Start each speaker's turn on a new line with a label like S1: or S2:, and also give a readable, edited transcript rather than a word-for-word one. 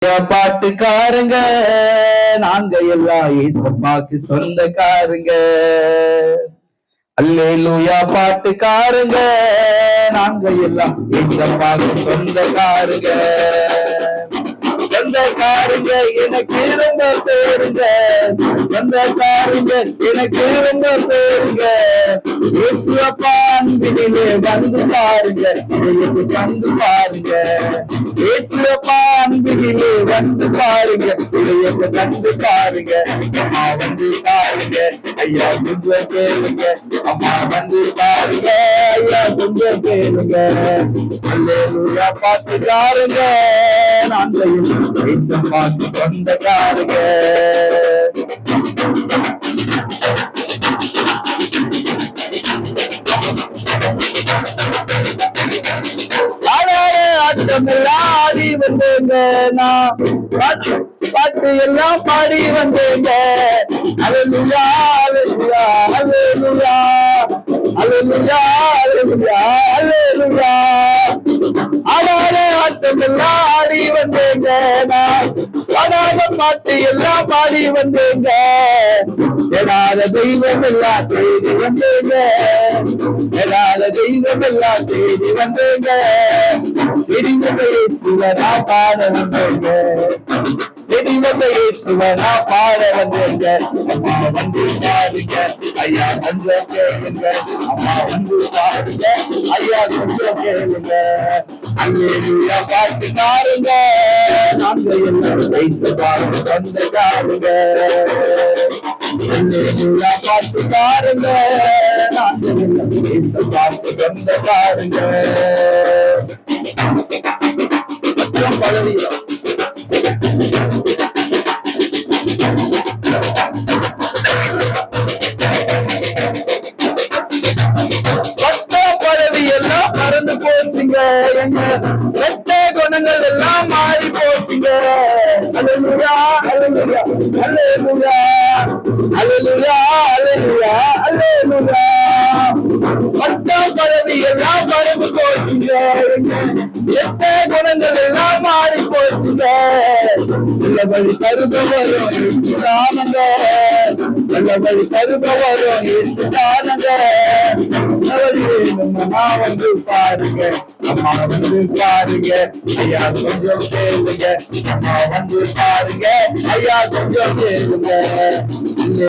S1: பாட்டுக்காரங்க நாங்க எல்லாம் ஏசப்பாக்கு சொந்தக்காரங்க. அல்லேலூயா பாட்டுக்காரங்க நாங்க எல்லாம் ஏசப்பாக்கு சொந்தக்காரங்க. சொந்தக்காரங்க எனக்கு ரொம்ப பேருங்க, சொந்தக்காரங்க எனக்கு ரொம்ப பேருங்க. இயேசுப்பா அன்பினிலே வந்து பாருங்க, இதயத்தை வந்து பாருங்க. இயேசுப்பா அன்பினிலே வந்து பாருங்க, இதயத்தை கண்டு பாருங்க. அம்மா வந்து பாருங்க, ஐயா கொஞ்சம் கேளுங்க. அம்மா வந்து பாருங்க, ஐயா கொஞ்சம் கேளுங்க. அல்லேலூயா பாட்டுக்காரங்க நாங்க ஏசப்பாக்கு சொந்தக்காரங்க. ஆட்டமெல்லாம் ஆடி வந்தேங்க, நான் பாட்டு எல்லாம் பாடி வந்தேங்க. அல்லேலூயா அல்லேலூயா அல்லேலூயா அல்லேலூயா அல்லேலூயா அல்லேலூயா. ஆடாத ஆட்டமெல்லாம் ஆடி வந்தேங்க, நான் பாடாத பாட்டு எல்லாம் பாடி வந்தேங்க. எடாத தெய்வம் எல்லாம் தேடி வந்தேங்க, எடாத தெய்வம் எல்லாம் தேடி வந்தேங்க. இடிவந்த இயேசுவனா பாட வந்தேங்க, இடிவந்த இயேசுவனா பாட வந்தேங்க. அம்மா வந்து பாருங்க, ஐயா கொஞ்சம் கேளுங்க. அம்மா வந்து பாருங்க, ஐயா கொஞ்சம் கேளுங்க. அல்லேலூயா பாட்டுக்காரங்க நாங்க எல்லாம் ஏசப்பாக்கு சொந்தக்காரங்க. அல்லேலூயா பாட்டுக்காரங்க நாங்க எல்லாம் ஏசப்பாக்கு சொந்தக்காரங்க. மற்றும் பதவியா எல்லாம் மறந்து போச்சுங்க, எங்க வெட்ட குணங்கள் எல்லாம் மாறி போச்சுங்க. அல்லேலூயா அல்லேலூயா அல்லேலூயா அல்லேலூயா அல்லேலூயா அல்லேலூயா. பட்டம் பதவி எல்லாம் மறந்து போச்சுங்க, வெட்ட குணங்கள் எல்லாம் மாறி போச்சுங்க. நல்லபடி கருத வரும் இயேசுதானங்க, நல்லபடி கருத வரும் இயேசுதானங்க. அம்மா வந்து பாருங்க, அம்மா வந்து பாருங்க, ஐயா கொஞ்சம் கேளுங்க. அம்மா வந்து பாருங்க, ஐயா கொஞ்சம் கேளுங்க.